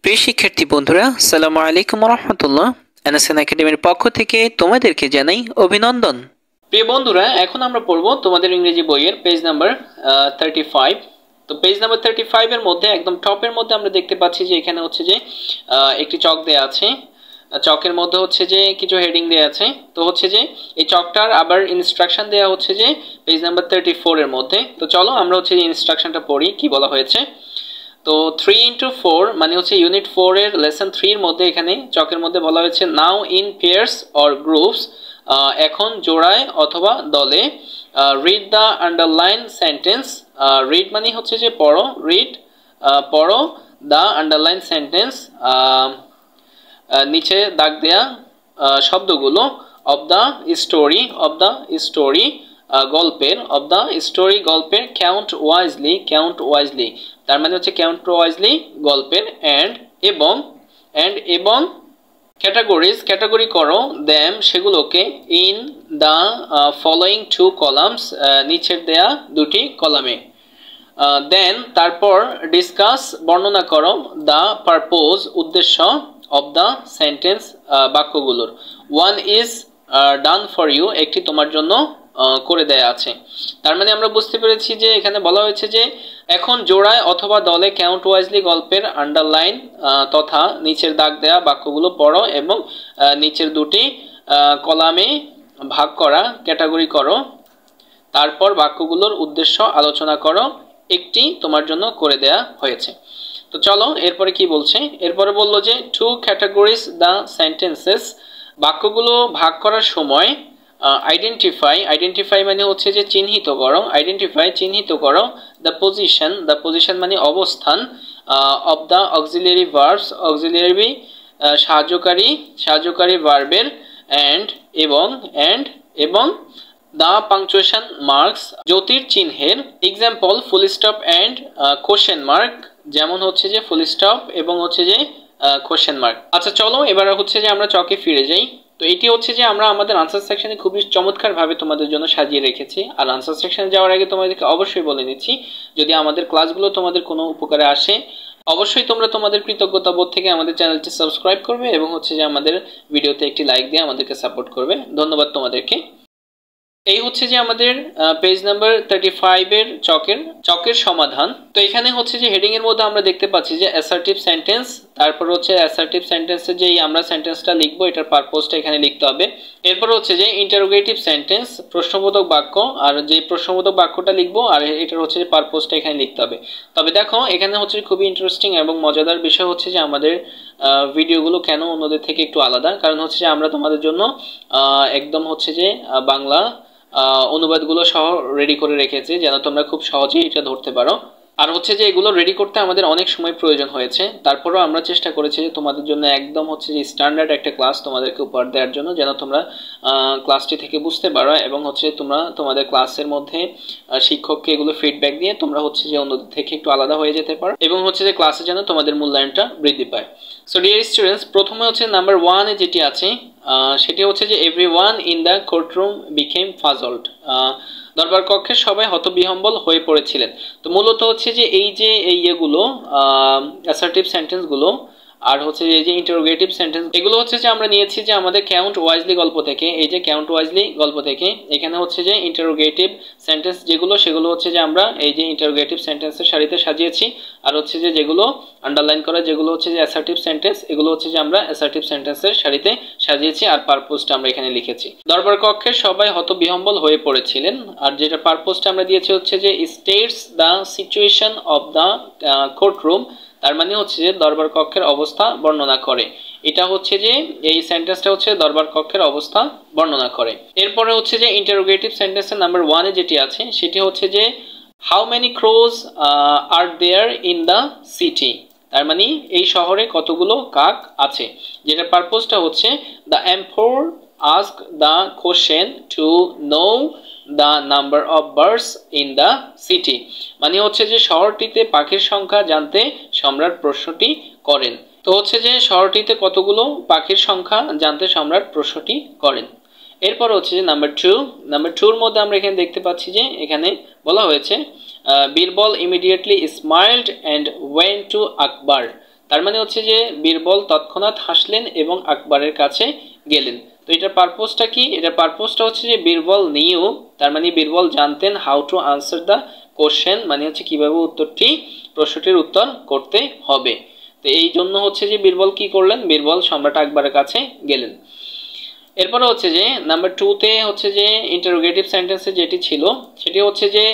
প্রিয় শিক্ষার্থী বন্ধুরা, আসসালামু আলাইকুম ওয়া রাহমাতুল্লাহ। এনএসএন একাডেমির পক্ষ থেকে তোমাদেরকে জানাই অভিনন্দন। প্রিয় বন্ধুরা, এখন আমরা পড়ব তোমাদের ইংরেজি বইয়ের পেজ নাম্বার 35। তো পেজ নাম্বার 35 এর মধ্যে একদম টপের মধ্যে আমরা দেখতে পাচ্ছি যে এখানে হচ্ছে যে একটি চক দেয়া আছে। চকের মধ্যে হচ্ছে যে কিছু হেডিং দেয়া আছে। তো হচ্ছে যে এই চকটার আবার ইনস্ট্রাকশন দেয়া হচ্ছে যে পেজ নাম্বার 34 এর মধ্যে। তো চলো আমরা হচ্ছে যে ইনস্ট্রাকশনটা পড়ি, কি বলা হয়েছে। তো 3x4 মানে হচ্ছে ইউনিট 4 এর লেসন 3 এর মধ্যে এখানে চকের মধ্যে বলা হয়েছে নাও ইন পেয়ার্স অর গ্রুপস, এখন জোড়ায় অথবা দলে। Read the underline sentence, read মানে হচ্ছে যে পড়ো, রিড পড়ো, দ্য আন্ডারলাইন সেন্টেন্স নিচে দাগ দেয়া শব্দগুলো, of the story, of the story গল্পের, অফ দ্য স্টোরি গল্পের, কাউন্ট ওয়াইজলি, কাউন্ট ওয়াইজলি তার মানে হচ্ছে কাউন্ট ওয়াইজলি গল্পের, এবং ক্যাটাগরিজ, ক্যাটাগরি করো, দ্যাম সেগুলোকে, in the following two columns নিচের দেয়া দুটি কলামে। দেন তারপর ডিসকাস বর্ণনা করো, দ্য পারপোজ উদ্দেশ্য, অফ দ্য সেন্টেন্স বাক্যগুলোর। One is done for you একটি তোমার জন্য করে দেয়া আছে। তার মানে আমরা বুঝতে পেরেছি যে এখানে বলা হয়েছে যে এখন জোড়ায় অথবা দলে কাউন্ট ওয়াইজলি গল্পের আন্ডারলাইন তথা নিচের দাগ দেয়া বাক্যগুলো পড়ো এবং নিচের দুটি কলামে ভাগ করা ক্যাটাগরি করো। তারপর বাক্যগুলোর উদ্দেশ্য আলোচনা করো, একটি তোমার জন্য করে দেয়া হয়েছে। তো চলো এরপরে কি বলছে। এরপরে বললো যে টু ক্যাটাগরিজ দ্য সেন্টেন্সেস, বাক্যগুলো ভাগ করার সময় আইডেন্টিফাই, আইডেন্টিফাই মানে হচ্ছে যে চিহ্নিত করো, আইডেন্টিফাই চিহ্নিত করো, দ্য পজিশন, দ্য পজিশন মানে অবস্থান, of the auxiliary verbs, auxiliary সাহায্যকারী, সাহায্যকারী ভার্বের, এবং দ্য পাংচুয়েশন মার্কস জ্যোতির চিহ্নের, example full stop and question mark, যেমন হচ্ছে যে ফুল স্টপ এবং হচ্ছে যে কোশ্চেন মার্ক। আচ্ছা চলো এবার হচ্ছে যে আমরা চকে ফিরে যাই। তো এটি হচ্ছে যে আমরা আমাদের আনসার সেকশনে খুবই চমৎকারভাবে তোমাদের জন্য সাজিয়ে রেখেছি। আর আনসার সেকশনে যাওয়ার আগে তোমাদেরকে অবশ্যই বলে নিচ্ছি, যদি আমাদের ক্লাসগুলো তোমাদের কোনো উপকারে আসে অবশ্যই তোমরা তোমাদের কৃতজ্ঞতা বোধ থেকে আমাদের চ্যানেলটি সাবস্ক্রাইব করবে এবং হচ্ছে যে আমাদের ভিডিওতে একটি লাইক দিয়ে আমাদেরকে সাপোর্ট করবে। ধন্যবাদ তোমাদেরকে। এই হচ্ছে যে আমাদের পেজ নাম্বার 35 এর চকের সমাধান। তো এখানে হচ্ছে যে হেডিং এর মধ্যে আমরা দেখতে পাচ্ছি যে অ্যাসার্টিভ সেন্টেন্স, তারপর হচ্ছে অ্যাসার্টিভ সেন্টেন্সের যে আমরা সেন্টেন্সটা লিখবো এটার পারপোজটা এখানে লিখতে হবে। এরপর হচ্ছে যে ইন্টারোগেটিভ সেন্টেন্স প্রশ্নবোধক বাক্য, আর যে প্রশ্নবোধক বাক্যটা লিখবো আর এটার হচ্ছে যে পারপোজটা এখানে লিখতে হবে। তবে দেখো এখানে হচ্ছে খুবই ইন্টারেস্টিং এবং মজাদার বিষয় হচ্ছে যে আমাদের ভিডিওগুলো কেন অন্যদের থেকে একটু আলাদা, কারণ হচ্ছে যে আমরা তোমাদের জন্য একদম হচ্ছে যে বাংলা অনুবাদগুলো সহ রেডি করে রেখেছি যেন তোমরা খুব সহজেই এটা ধরতে পারো। আর হচ্ছে যে এগুলো রেডি করতে আমাদের অনেক সময় প্রয়োজন হয়েছে, তারপরেও আমরা চেষ্টা করেছি যে তোমাদের জন্য একদম হচ্ছে যে স্ট্যান্ডার্ড একটা ক্লাস তোমাদেরকে উপহার দেওয়ার জন্য, যেন তোমরা ক্লাসটি থেকে বুঝতে পারো এবং হচ্ছে তোমরা তোমাদের ক্লাসের মধ্যে শিক্ষককে এগুলো ফিডব্যাক দিয়ে তোমরা হচ্ছে যে অন্যদের থেকে একটু আলাদা হয়ে যেতে পারো এবং হচ্ছে যে ক্লাসে যেন তোমাদের মূল্যায়নটা বৃদ্ধি পায়। সো ডিয়ার স্টুডেন্টস, প্রথমে হচ্ছে নাম্বার 1 এ যেটি আছে সেটি হচ্ছে যে everyone in the courtroom became puzzled, দরবার কক্ষে সবাই হতবিহ্বল হয়ে পড়েছিলেন। তো মূলত হচ্ছে যে এই যে ইয়েগুলো অ্যাসার্টিভ সেন্টেন্সগুলো আর হচ্ছে এই যে ইন্টারোগেটিভ সেন্টেন্স, এগুলো হচ্ছে যে আমরা নিয়েছি যে আমাদের কাউন্ট ওয়াইজলি গল্প থেকে। এই যে কাউন্ট ওয়াইজলি গল্প থেকে এখানে হচ্ছে যে ইন্টারোগেটিভ সেন্টেন্স যেগুলো সেগুলো হচ্ছে যে আমরা এই যে ইন্টারোগেটিভ সেন্টেন্সের সারিতে সাজিয়েছি, আর হচ্ছে যে যেগুলো আন্ডারলাইন করা যেগুলো হচ্ছে যে অ্যাসার্টিভ সেন্টেন্স এগুলো হচ্ছে যে আমরা অ্যাসার্টিভ সেন্টেন্সের সারিতে সাজিয়েছি আর পারপোজটা আমরা এখানে লিখেছি। দরবার কক্ষে সবাই হতবিহ্বল হয়ে পড়েছিলেন, আর যেটা পারপোজটা আমরা দিয়েছি হচ্ছে যে states the situation of the courtroom, তার মানে হচ্ছে যে দরবার কক্ষের অবস্থা বর্ণনা করে। এটা হচ্ছে যে এই সেন্টেন্সটা হচ্ছে দরবার কক্ষের অবস্থা বর্ণনা করে। এরপরে হচ্ছে যে ইন্টারোগেটিভ সেন্টেন্সের নাম্বার 1 এ যেটি আছে সেটি হচ্ছে যে how many crows are there in the city, তার মানে এই শহরে কতগুলো কাক আছে। যেটা পারপোজটা হচ্ছে the empire ask the question to know the number of birds in the city, মানে হচ্ছে যে শহরটিতে পাখির সংখ্যা জানতে সম্রাট প্রশ্নটি করেন। তো হচ্ছে যে শহরটিতে কতগুলো পাখির সংখ্যা জানতে সম্রাট প্রশ্নটি করেন। এরপর হচ্ছে যে নাম্বার 2 এর মধ্যে আমরা এখানে দেখতে পাচ্ছি যে এখানে বলা হয়েছে Birbal immediately smiled and went to Akbar, তার মানে হচ্ছে যে বীরবল তৎক্ষণাৎ হাসলেন এবং আকবরের কাছে গেলেন। তো এটার পারপোজটা কি? এটার পারপোজটা হচ্ছে যে বীরবল নিউ, তার মানে বীরবল জানতেন how to answer the question, মানে হচ্ছে কিভাবে প্রশ্নটির উত্তর করতে হবে। তো এই জন্য হচ্ছে যে বীরবল কি করলেন, বীরবল সম্রাট আকবরের কাছে গেলেন। এরপরে হচ্ছে যে নাম্বার 2-তে হচ্ছে যে ইন্টারোগেটিভ সেন্টেন্সে যেটি ছিল সেটি হচ্ছে যে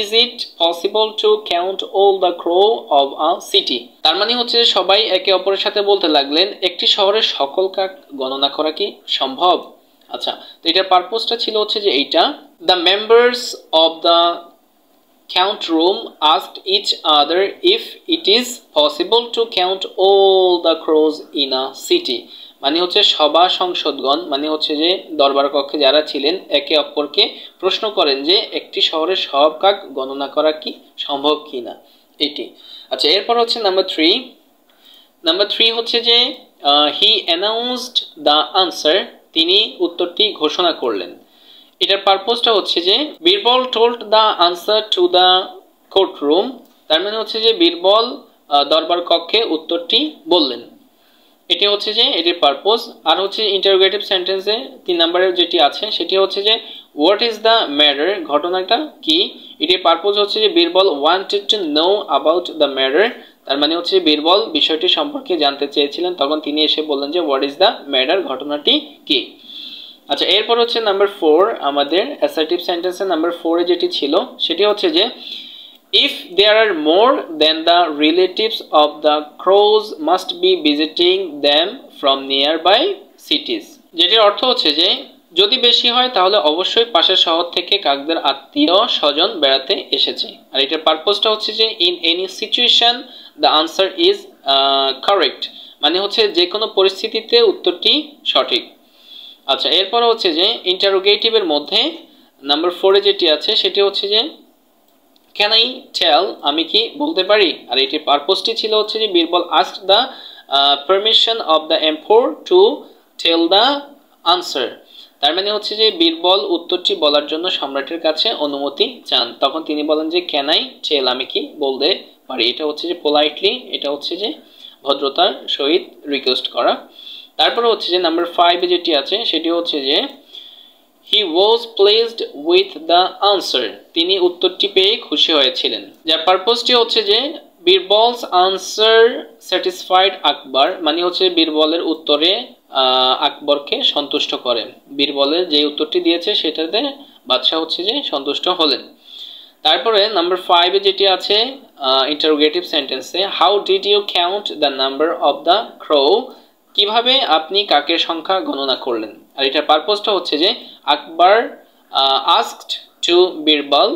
is it possible to count all the crow of a city. তার মানে হচ্ছে যে সবাই একে অপরের সাথে বলতে লাগলেন একটি শহরের সকল কাক গণনা করা কি সম্ভব। আচ্ছা, তো এটার পারপোজটা ছিল হচ্ছে যে এইটা, the members of the count room asked each other if it is possible to count all the crows in a city। মানে হচ্ছে সভা সংসদগণ, মানে হচ্ছে যে দরবার কক্ষে যারা ছিলেন একে অপরকে প্রশ্ন করেন যে একটি শহরের সব কাক গণনা করা কি সম্ভব কিনা এটি। আচ্ছা, এরপর হচ্ছে নাম্বার 3 হচ্ছে যে হি অ্যানাউন্সড দ্য আনসার, তিনি উত্তরটি ঘোষণা করলেন। এটার পারপোজটা হচ্ছে যে Birbal told the answer to the court room, তার মানে হচ্ছে যে বীরবল দরবার কক্ষে উত্তরটি বললেন। এটি হচ্ছে যে এটির পারপোজ। আর হচ্ছে ইন্টারোগেটিভ সেন্টেন্সে 3 নম্বরের যেটি আছে সেটি হচ্ছে যে হোয়াট ইজ দ্য ম্যাটার, ঘটনাটা কি। এটির পারপোজ হচ্ছে যে Birbal wanted to know about the matter, তার মানে হচ্ছে বীরবল বিষয়টি সম্পর্কে জানতে চেয়েছিলেন, তখন তিনি এসে বললেন যে হোয়াট ইজ দ্য ম্যাটার, ঘটনাটি কি। আচ্ছা, এরপর হচ্ছে নাম্বার 4, আমাদের অ্যাসার্টিভ সেন্টেন্সে নাম্বার 4-এ যেটি ছিল সেটি হচ্ছে যে if there are more than the relatives of the crows must be visiting them from nearby cities। যেটির অর্থ হচ্ছে যে যদি বেশি হয় তাহলে অবশ্যই পাশের শহর থেকে কাকদের আত্মীয় স্বজন বেড়াতে এসেছে। আর এটার পারপোজটা হচ্ছে যে in any situation the answer is correct, মানে হচ্ছে যে কোনো পরিস্থিতিতে উত্তরটি সঠিক। আচ্ছা, এরপর হচ্ছে যে ইন্টারোগেটিভের মধ্যে নাম্বার 4-এ যেটি আছে সেটি হচ্ছে যে ক্যান আই টেল, আমি কি বলতে পারি। আর এটির পারপোজটি ছিল হচ্ছে যে Birbal asked the permission of the empire to tell the answer, তার মানে হচ্ছে যে বীরবল উত্তরটি বলার জন্য সম্রাটের কাছে অনুমতি চান, তখন তিনি বলেন যে ক্যান আই টেল, আমি কি বলতে পারি। এটা হচ্ছে যে পোলাইটলি, এটা হচ্ছে যে ভদ্রতার সহিত রিকোয়েস্ট করা। তারপরে হচ্ছে যে নাম্বার 5-এ যেটি আছে সেটি হচ্ছে যে হি ওয়াজ প্লেজড উইথ দ্য আনসার, তিনি উত্তরটি পেয়ে খুশি হয়েছিলেন। যার পারপোজটি হচ্ছে যে বীরবলস আনসার স্যাটিসফাইড আকবর, মানে হচ্ছে বীরবলের উত্তরে আকবরকে সন্তুষ্ট করেন। বীরবলের যে উত্তরটি দিয়েছে সেটাতে বাদশাহ হচ্ছে যে সন্তুষ্ট হলেন। তারপরে নাম্বার 5-এ যেটি আছে ইন্টারোগেটিভ সেন্টেন্সে how did you count the number of the crow, কিভাবে আপনি কাকের সংখ্যা গণনা করলেন। আর এটার পারপোজটা হচ্ছে যে আকবর আস্কড টু বীরবল,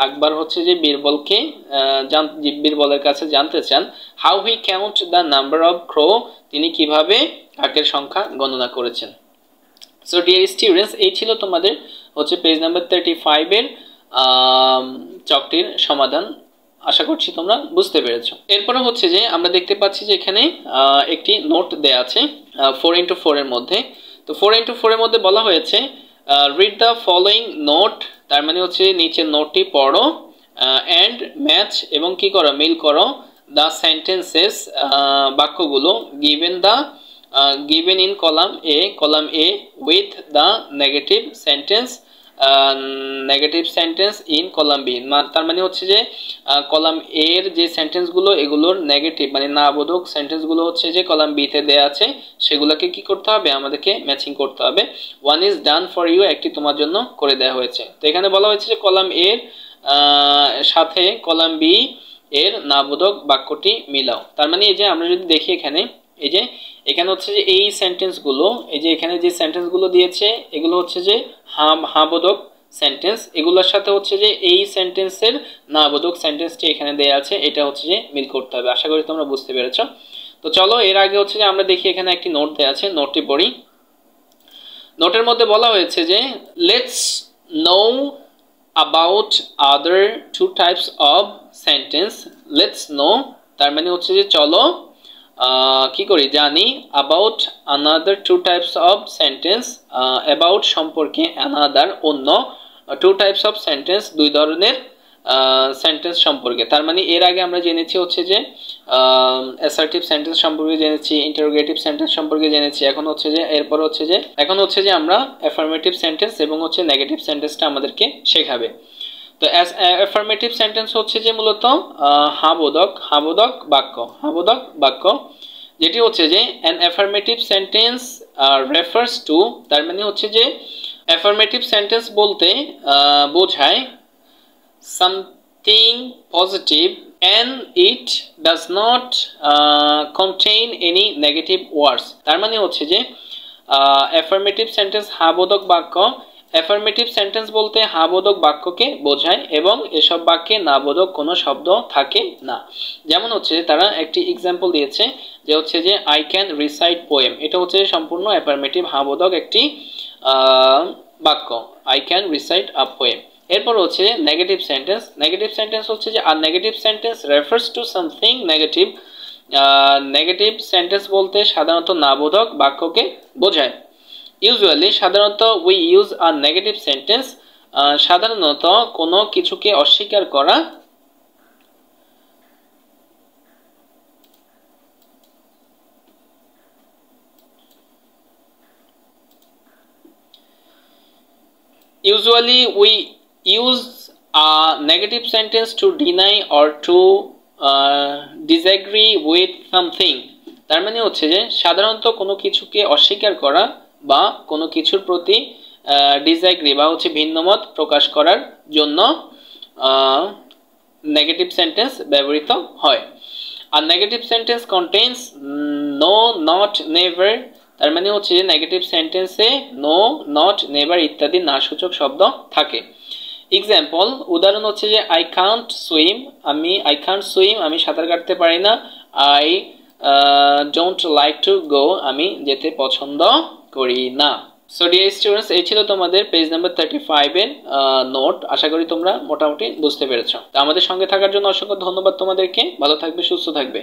আকবর হচ্ছে যে বীরবলের কাছে জানতে চান how he count the number of crow, তিনি কিভাবে কাকের সংখ্যা গণনা করেছেন। সো ডিয়ার স্টুডেন্টস, এই ছিল তোমাদের হচ্ছে পেজ নাম্বার 35-এর চকটির সমাধান। আশা করছি তোমরা বুঝতে পেরেছো। এরপরে হচ্ছে যে আমরা দেখতে পাচ্ছি যে এখানে একটি নোট দেয়া আছে 4x4 এর মধ্যে। তো 4x4 এর মধ্যে বলা হয়েছে রিড দ্য ফলোইং নোট, তার মানে হচ্ছে নিচের নোটটি পড়ো অ্যান্ড ম্যাচ, এবং কি করো মিল করো দ্য সেন্টেন্সেস, বাক্যগুলো given in column A with the negative sentence in column B. তার মানে হচ্ছে যে কলাম এর যে সেন্টেন্সগুলো এগুলোর নেগেটিভ মানে না বোধক সেন্টেন্সগুলো হচ্ছে যে কলাম বিতে দেয়া আছে, সেগুলোকে কি করতে হবে, আমাদেরকে ম্যাচিং করতে হবে। One is done for you, একটি তোমার জন্য করে দেওয়া হয়েছে। তো এখানে বলা হয়েছে যে কলাম এর সাথে কলাম বি এর না বোধক বাক্যটি মিলাও। তার মানে এই যে আমরা যদি দেখি এখানে এই যে এখানে হচ্ছে যে এই সেন্টেন্সগুলো, এই যে এখানে যে সেন্টেন্সগুলো দিয়েছে এগুলো হচ্ছে যে হা বোধক সেন্টেন্স, এগুলোর সাথে হচ্ছে যে এই সেন্টেন্সের না বোধক সেন্টেন্সটি এখানে দেয়া আছে, এটা হচ্ছে যে মিল করতে হবে। আশা করি তোমরা বুঝতে পেরেছো। তো চলো এর আগে হচ্ছে যে আমরা দেখি এখানে একটি নোট দেয়া আছে, নোটটি পড়ি। নোটের মধ্যে বলা হয়েছে যে let's know about other 2 types of sentence. Let's know তার মানে হচ্ছে যে চলো কি করি জানি, about another 2 types of sentence, about সম্পর্কে, অ্যানাদার অন্য, 2 টাইপস অফ সেন্টেন্স 2 ধরনের সেন্টেন্স সম্পর্কে। তার মানে এর আগে আমরা জেনেছি হচ্ছে যে অ্যাসার্টিভ সেন্টেন্স সম্পর্কে জেনেছি, ইন্টারোগেটিভ সেন্টেন্স সম্পর্কে জেনেছি। এখন হচ্ছে যে আমরা অ্যাফার্মেটিভ সেন্টেন্স এবং হচ্ছে নেগেটিভ সেন্টেন্সটা আমাদেরকে শেখাবে। তো অ্যাফার্মেটিভ সেন্টেন্স হচ্ছে যে মূলত হাবোধক বাক্য, যেটি হচ্ছে যে an affirmative sentence refers two, তার মানে হচ্ছে যে অ্যাফার্মেটিভ সেন্টেন্স বলতে বোঝায় something positive and it does not contain any negative words। তার মানে হচ্ছে যে অ্যাফার্মেটিভ সেন্টেন্স হাবোধক বাক্য, অ্যাফার্মেটিভ সেন্টেন্স বলতে হাবোধক বাক্যকে বোঝায় এবং এসব বাক্যে নাবোধক কোনো শব্দ থাকে না। যেমন হচ্ছে তারা একটি এক্সাম্পল দিয়েছে যে হচ্ছে যে আই ক্যান রিসাইট পোয়েম, এটা হচ্ছে সম্পূর্ণ অ্যাফার্মেটিভ হাবোধক একটি বাক্য, I can recite a poem. এরপর হচ্ছে নেগেটিভ সেন্টেন্স হচ্ছে যে আর negative sentence refers to something negative. Negative sentence বলতে সাধারণত নাবোধক বাক্যকে বোঝায়। ইউজুয়ালি সাধারণত we use a negative sentence, সাধারণত কোনো কিছুকে অস্বীকার করা usually we use a negative sentence to deny or to disagree with something। তার মানে হচ্ছে যে সাধারণত কোনো কিছুকে অস্বীকার করা বা কোনো কিছুর প্রতি ডিসএগ্রি বা হচ্ছে ভিন্নমত প্রকাশ করার জন্য নেগেটিভ সেন্টেন্স ব্যবহৃত হয়। আর negative sentence contains no, not, never. তার মানে হচ্ছে যে নেগেটিভ সেন্টেন্সে নো, নট, নেভার ইত্যাদি না সূচক শব্দ থাকে। এক্সাম্পল, উদাহরণ হচ্ছে যে আই কান্ট সুইম, আমি সাঁতার কাটতে পারি না। I don't like to go, আমি যেতে পছন্দ করি না। সো ডিয়ার স্টুডেন্টস, এই ছিল তোমাদের পেজ নাম্বার 35 এর নোট। আশা করি তোমরা মোটামুটি বুঝতে পেরেছো। তো আমাদের সঙ্গে থাকার জন্য অসংখ্য ধন্যবাদ তোমাদেরকে। ভালো থাকবে, সুস্থ থাকবে।